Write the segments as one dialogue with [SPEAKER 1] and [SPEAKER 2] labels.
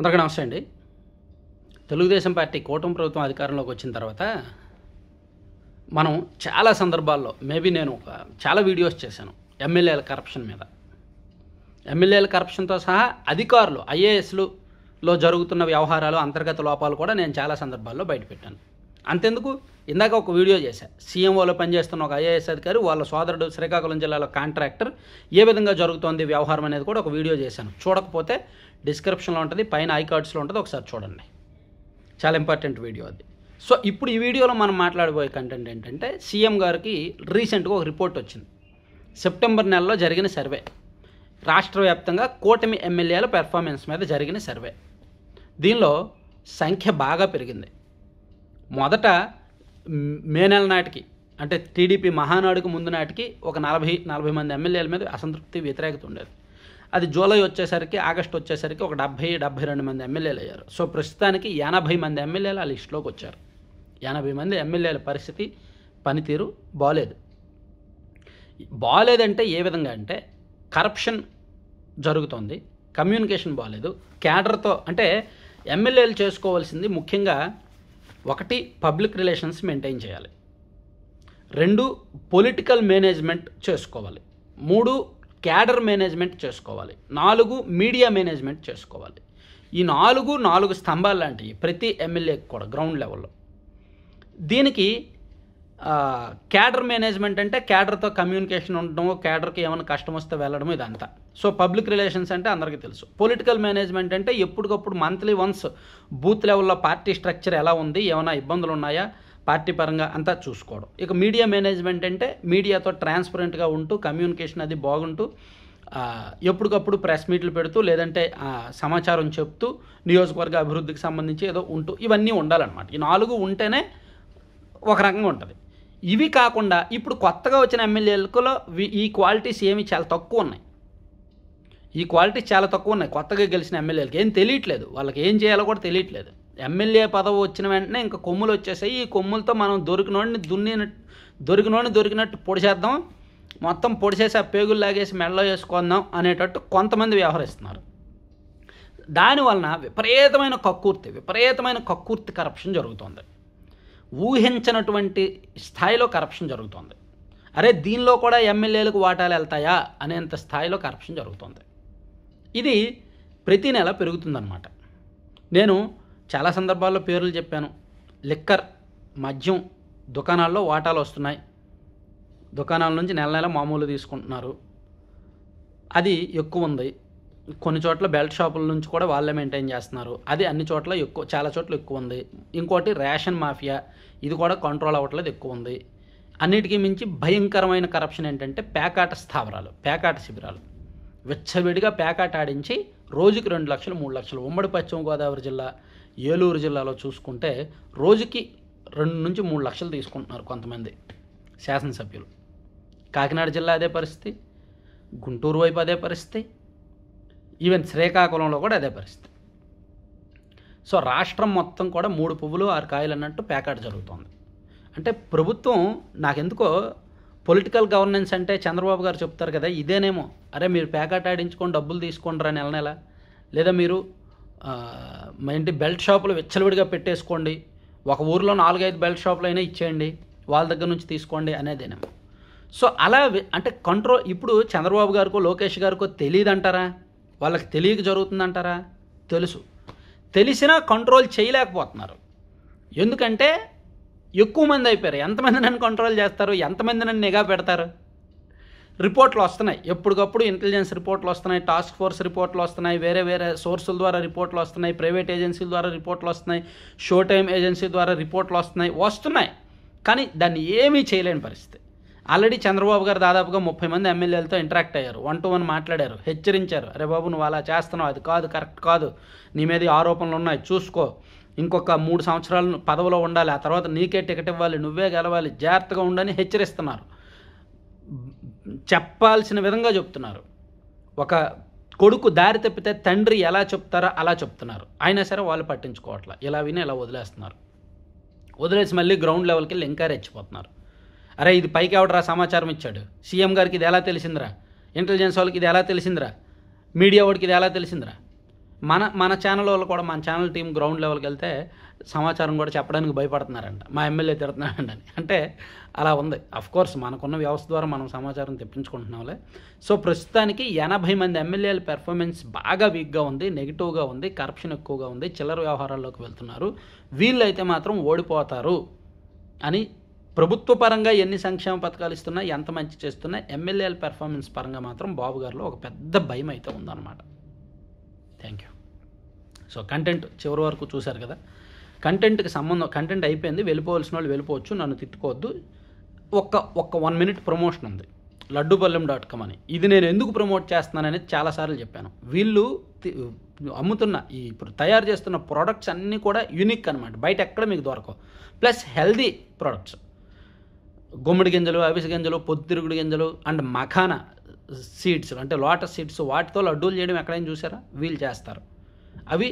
[SPEAKER 1] అందరికీ నమస్తే అండి. తెలుగుదేశం పార్టీ కూటమి ప్రభుత్వం అధికారంలోకి వచ్చిన తర్వాత మనం చాలా సందర్భాల్లో నేను చాలా వీడియోస్ చేశాను ఎమ్మెల్యేల కరప్షన్ మీద. ఎమ్మెల్యేల కరప్షన్తో సహా అధికారులు ఐఏఎస్లో జరుగుతున్న వ్యవహారాలు, అంతర్గత లోపాలు కూడా నేను చాలా సందర్భాల్లో బయటపెట్టాను. అంతెందుకు, ఇందాక ఒక వీడియో చేశా. సీఎంఓలో పనిచేస్తున్న ఒక ఐఏఎస్ అధికారి వాళ్ళ సోదరుడు శ్రీకాకుళం జిల్లాలో కాంట్రాక్టర్ ఏ విధంగా జరుగుతోంది వ్యవహారం అనేది కూడా ఒక వీడియో చేశాను. చూడకపోతే డిస్క్రిప్షన్లో ఉంటుంది, పైన ఐకార్డ్స్లో ఉంటుంది, ఒకసారి చూడండి. చాలా ఇంపార్టెంట్ వీడియో అది. సో ఇప్పుడు ఈ వీడియోలో మనం మాట్లాడబోయే కంటెంట్ ఏంటంటే, సీఎం గారికి రీసెంట్గా ఒక రిపోర్ట్ వచ్చింది. సెప్టెంబర్ నెలలో జరిగిన సర్వే, రాష్ట్ర వ్యాప్తంగా కూటమి ఎమ్మెల్యేల పెర్ఫార్మెన్స్ మీద జరిగిన సర్వే. దీనిలో సంఖ్య బాగా పెరిగింది. మొదట మే నెల నాటికి, అంటే టీడీపీ మహానాడుకు ముందు నాటికి ఒక 40 మంది ఎమ్మెల్యేల మీద అసంతృప్తి, వ్యతిరేకత ఉండేది. అది జూలై వచ్చేసరికి, ఆగస్టు వచ్చేసరికి ఒక 72 మంది ఎమ్మెల్యేలు అయ్యారు. సో ప్రస్తుతానికి 80 మంది ఎమ్మెల్యేలు ఆ లిస్టులోకి వచ్చారు. 80 మంది ఎమ్మెల్యేల పరిస్థితి, పనితీరు బాగోలేదంటే ఏ విధంగా అంటే, కరప్షన్ జరుగుతోంది, కమ్యూనికేషన్ బాగోలేదు, క్యాడర్తో. అంటే ఎమ్మెల్యేలు చేసుకోవాల్సింది ముఖ్యంగా 1 పబ్లిక్ రిలేషన్స్ మెయింటైన్ చేయాలి, 2 పొలిటికల్ మేనేజ్మెంట్ చేసుకోవాలి, 3 క్యాడర్ మేనేజ్మెంట్ చేసుకోవాలి, 4 మీడియా మేనేజ్మెంట్ చేసుకోవాలి. ఈ 4 స్తంభాలు లాంటివి ప్రతి ఎమ్మెల్యేకి కూడా గ్రౌండ్ లెవెల్లో. దీనికి క్యాడర్ మేనేజ్మెంట్ అంటే క్యాడర్తో కమ్యూనికేషన్ ఉండడము, క్యాడర్కి ఏమైనా కష్టం వస్తే వెళ్ళడం, ఇదంతా. సో పబ్లిక్ రిలేషన్స్ అంటే అందరికీ తెలుసు. పొలిటికల్ మేనేజ్మెంట్ అంటే ఎప్పటికప్పుడు మంత్లీ వన్స్ బూత్ లెవెల్లో పార్టీ స్ట్రక్చర్ ఎలా ఉంది, ఏమైనా ఇబ్బందులు ఉన్నాయా పార్టీ పరంగా, అంతా చూసుకోవడం. ఇక మీడియా మేనేజ్మెంట్ అంటే మీడియాతో ట్రాన్స్పరెంట్గా ఉంటూ, కమ్యూనికేషన్ అది బాగుంటూ, ఎప్పటికప్పుడు ప్రెస్ మీట్లు పెడుతూ, లేదంటే సమాచారం చెప్తూ, నియోజకవర్గ అభివృద్ధికి సంబంధించి ఏదో ఉంటూ, ఇవన్నీ ఉండాలన్నమాట. ఈ 4 ఉంటేనే ఒక రకంగా ఉంటుంది. ఇవి కాకుండా ఇప్పుడు కొత్తగా వచ్చిన ఎమ్మెల్యేలలో ఈ క్వాలిటీస్ ఏమి చాలా తక్కువ ఉన్నాయి. కొత్తగా గెలిచిన ఎమ్మెల్యేలకి ఏం తెలియట్లేదు, వాళ్ళకి ఏం చేయాలో కూడా తెలియట్లేదు. ఎమ్మెల్యే పదవి వచ్చిన వెంటనే ఇంకా కొమ్ములు వచ్చేసాయి. ఈ కొమ్ములతో మనం దొరికినట్టు పొడిచేద్దాం, మొత్తం పొడిచేసి ఆ పేగులు లాగేసి మెడలో వేసుకుందాం అనేటట్టు కొంతమంది వ్యవహరిస్తున్నారు. దానివలన విపరీతమైన కక్కుర్తి కరప్షన్ జరుగుతుంది. ఊహించినటువంటి స్థాయిలో కరప్షన్ జరుగుతుంది. అరే దీనిలో కూడా ఎమ్మెల్యేలకు వాటాలు వెళ్తాయా అనేంత స్థాయిలో కరప్షన్ జరుగుతుంది. ఇది ప్రతి నెల పెరుగుతుందన్నమాట. నేను చాలా సందర్భాల్లో పేర్లు చెప్పాను. లిక్కర్, మద్యం దుకాణాల్లో వాటాలు వస్తున్నాయి. దుకాణాల నుంచి నెల మామూలు తీసుకుంటున్నారు, అది ఎక్కువ ఉంది. కొన్ని చోట్ల బెల్ట్ షాపుల నుంచి కూడా వాళ్ళే మెయింటైన్ చేస్తున్నారు, అది అన్ని చోట్ల చాలా చోట్ల ఎక్కువ ఉంది. ఇంకోటి రేషన్ మాఫియా, ఇది కూడా కంట్రోల్ అవ్వట్లేదు, ఎక్కువ ఉంది. అన్నిటికీ మించి భయంకరమైన కరప్షన్ ఏంటంటే పేకాట శిబిరాలు. విచ్చవిడిగా పేకాట ఆడించి రోజుకి 2 లక్షలు 3 లక్షలు. ఉమ్మడి పశ్చిమ గోదావరి జిల్లా, ఏలూరు జిల్లాలో చూసుకుంటే రోజుకి 2 నుంచి 3 లక్షలు తీసుకుంటున్నారు కొంతమంది శాసనసభ్యులు. కాకినాడ జిల్లా అదే పరిస్థితి, గుంటూరు వైపు అదే పరిస్థితి, ఈవెన్ శ్రీకాకుళంలో కూడా అదే పరిస్థితి. సో రాష్ట్రం మొత్తం కూడా 3 పువ్వులు 6 కాయలు అన్నట్టు పేకాట జరుగుతోంది. అంటే ప్రభుత్వం, నాకెందుకో పొలిటికల్ గవర్నెన్స్ అంటే చంద్రబాబు గారు చెప్తారు కదా, ఇదేనేమో. అరే మీరు పేకాట ఆడించుకొని డబ్బులు తీసుకుంటారా నెల, లేదా మీరు బెల్ట్ షాపులు విచ్చలవిడిగా పెట్టేసుకోండి, ఒక ఊరిలో 4-5 బెల్ట్ షాపులు అయినా ఇచ్చేయండి, వాళ్ళ దగ్గర నుంచి తీసుకోండి అనేదేనేమో. సో అలా అంటే కంట్రోల్ ఇప్పుడు చంద్రబాబు గారికో లోకేష్ గారికో తెలియదంటారా, వాళ్ళకి తెలియక జరుగుతుందంటారా? తెలిసినా కంట్రోల్ చేయలేకపోతున్నారు. ఎందుకంటే ఎక్కువ మంది అయిపోయారు. ఎంతమంది నన్ను కంట్రోల్ చేస్తారు, ఎంతమంది నన్ను నిఘా పెడతారు? రిపోర్ట్లు వస్తున్నాయి, ఎప్పటికప్పుడు ఇంటెలిజెన్స్ రిపోర్ట్లు వస్తున్నాయి, టాస్క్ ఫోర్స్ రిపోర్ట్లు వస్తున్నాయి, వేరే సోర్సుల ద్వారా రిపోర్ట్లు వస్తున్నాయి, ప్రైవేట్ ఏజెన్సీల ద్వారా రిపోర్ట్లు వస్తున్నాయి, షో టైమ్ ఏజెన్సీ ద్వారా రిపోర్ట్లు వస్తున్నాయి. కానీ దాన్ని ఏమీ చేయలేని పరిస్థితి. ఆల్రెడీ చంద్రబాబు గారు దాదాపుగా 30 మంది ఎమ్మెల్యేలతో ఇంటరాక్ట్ అయ్యారు, 1-to-1 మాట్లాడారు, హెచ్చరించారు. అరే బాబు నువ్వు అలా చేస్తున్నావు, అది కాదు, కరెక్ట్ కాదు, నీ మీద ఆరోపణలు ఉన్నాయి, చూసుకో, ఇంకొక 3 సంవత్సరాలు పదవిలో ఉండాలి, ఆ తర్వాత నీకే టికెట్ ఇవ్వాలి, నువ్వే గెలవాలి, జాగ్రత్తగా ఉండని హెచ్చరిస్తున్నారు. చెప్పాల్సిన విధంగా చెప్తున్నారు. ఒక కొడుకు దారి తప్పితే తండ్రి ఎలా చెప్తారో అలా చెప్తున్నారు. అయినా సరే వాళ్ళు పట్టించుకోవట్లే, ఇలా విని ఇలా వదిలేసి మళ్ళీ గ్రౌండ్ లెవెల్కి వెళ్ళి ఇంకా రెచ్చిపోతున్నారు. అరే ఇది పైకి ఎవడరా సమాచారం ఇచ్చాడు, సీఎం గారికి ఇది ఎలా తెలిసిందిరా, ఇంటెలిజెన్స్ వాళ్ళకి ఇది ఎలా తెలిసిందిరా, మీడియా వాడికి ఇది ఎలా తెలిసిందిరా, మన ఛానల్ వాళ్ళు కూడా, మన ఛానల్ టీం గ్రౌండ్ లెవెల్కి వెళ్తే సమాచారం కూడా చెప్పడానికి భయపడుతున్నారంట, మా ఎమ్మెల్యే తిడుతున్నాడండి అని. అంటే అలా ఉంది. అఫ్కోర్స్ మనకున్న వ్యవస్థ ద్వారా మనం సమాచారం తెప్పించుకుంటున్నాంలే. సో ప్రస్తుతానికి 80 మంది ఎమ్మెల్యేల పెర్ఫార్మెన్స్ బాగా వీక్గా ఉంది, నెగిటివ్గా ఉంది, కరప్షన్ ఎక్కువగా ఉంది, చిల్లర వ్యవహారాల్లోకి వెళ్తున్నారు, వీళ్ళైతే మాత్రం ఓడిపోతారు అని ప్రభుత్వ పరంగా ఎన్ని సంక్షేమ పథకాలు ఇస్తున్నా, ఎంత మంచి చేస్తున్నా, ఎమ్మెల్యేల పెర్ఫార్మెన్స్ పరంగా మాత్రం బాబు గారిలో ఒక పెద్ద భయం అయితే ఉందన్నమాట. Thank you. సో కంటెంట్ చివరి వరకు చూశారు కదా. కంటెంట్కి సంబంధం, కంటెంట్ అయిపోయింది, వెళ్ళిపోవాల్సిన వాళ్ళు వెళ్ళిపోవచ్చు, నన్ను తిట్టుకోవద్దు. ఒక్క 1 minute ప్రమోషన్ ఉంది, laddupallem.com అని. ఇది నేను ఎందుకు ప్రమోట్ చేస్తున్నాననేది చాలాసార్లు చెప్పాను. వీళ్ళు అమ్ముతున్న ఇప్పుడు తయారు చేస్తున్న ప్రోడక్ట్స్ అన్నీ కూడా యూనిక్ అనమాట, బయట ఎక్కడ మీకు దొరకవు. ప్లస్ హెల్దీ ప్రోడక్ట్స్, గుమ్మడి గింజలు, అవిసె గింజలు, పొద్దుతిరుగుడు గింజలు అండ్ మఖానా సీడ్స్ అంటే లోటస్ సీడ్స్, వాటితో లడ్డూలు చేయడం ఎక్కడైనా చూసారా? వీళ్ళు చేస్తారు. అవి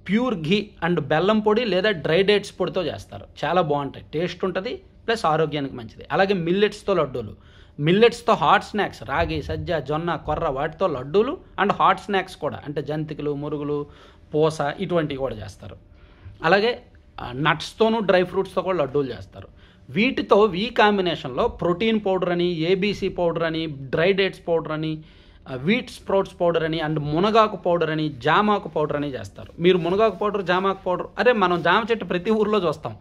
[SPEAKER 1] ప్యూర్ ఘీ అండ్ బెల్లం పొడి లేదా డ్రై డేట్స్ పొడితో చేస్తారు. చాలా బాగుంటాయి, టేస్ట్ ఉంటుంది, ప్లస్ ఆరోగ్యానికి మంచిది. అలాగే మిల్లెట్స్తో లడ్డూలు, మిల్లెట్స్తో హాట్ స్నాక్స్, రాగి, సజ్జ, జొన్న, కొర్ర, వాటితో లడ్డూలు అండ్ హాట్ స్నాక్స్ కూడా, అంటే జంతికలు, మురుగులు, పూస ఇటువంటివి కూడా చేస్తారు. అలాగే నట్స్తోనూ డ్రై ఫ్రూట్స్తో కూడా లడ్డూలు చేస్తారు. వీటితో ఈ కాంబినేషన్లో ప్రోటీన్ పౌడర్ అని, ఏబీసీ పౌడర్ అని, డ్రై డేట్స్ పౌడర్ అని, వీట్ స్ప్రౌట్స్ పౌడర్ అని అండ్ మునగాకు పౌడర్ అని, జామాకు పౌడర్ అని చేస్తారు. మీరు మునగాకు పౌడర్, జామాకు పౌడర్, అరే మనం జామ చెట్టు ప్రతి ఊర్లో చూస్తాం,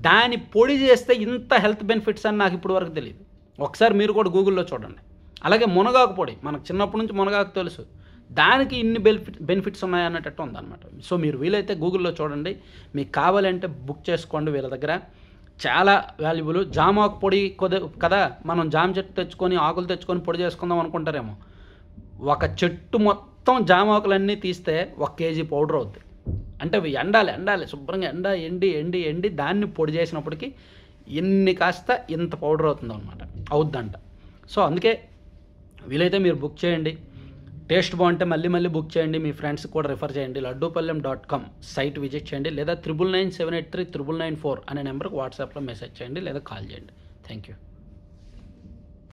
[SPEAKER 1] దాని పొడి చేస్తే ఇంత హెల్త్ బెనిఫిట్స్ అని నాకు ఇప్పుడు వరకు తెలియదు. ఒకసారి మీరు కూడా గూగుల్లో చూడండి. అలాగే మునగాకు పొడి, మనకు చిన్నప్పటి నుంచి మునగాకు తెలుసు, దానికి ఇన్ని బెనిఫిట్స్ ఉన్నాయన్నట్టు ఉందన్నమాట. సో మీరు వీలైతే గూగుల్లో చూడండి, మీకు కావాలంటే బుక్ చేసుకోండి, వీళ్ళ దగ్గర చాలా వాల్యుబుల్. జామాకు పొడి కదా, మనం జామ చెట్టు తెచ్చుకొని ఆకులు తెచ్చుకొని పొడి చేసుకుందాం అనుకుంటారేమో, ఒక చెట్టు మొత్తం జామాకులన్నీ తీస్తే 1 kg పౌడర్ అవుద్ది. అంటే అవి ఎండాలి శుభ్రంగా, ఎండి దాన్ని పొడి చేసినప్పటికీ ఎన్ని కాస్త ఇంత పౌడర్ అవుతుంది అనమాట, అవుద్దంట. సో అందుకే వీలైతే మీరు బుక్ చేయండి, టేస్ట్ బాగుంటే మళ్ళీ బుక్ చేయండి, మీ ఫ్రెండ్స్కి కూడా రిఫర్ చేయండి. laddupallem.com సైట్ విజిట్ చేయండి, లేదా 9997839994 అనే నెంబర్కి వాట్సాప్లో మెసేజ్ చేయండి, లేదా కాల్ చేయండి. Thank you.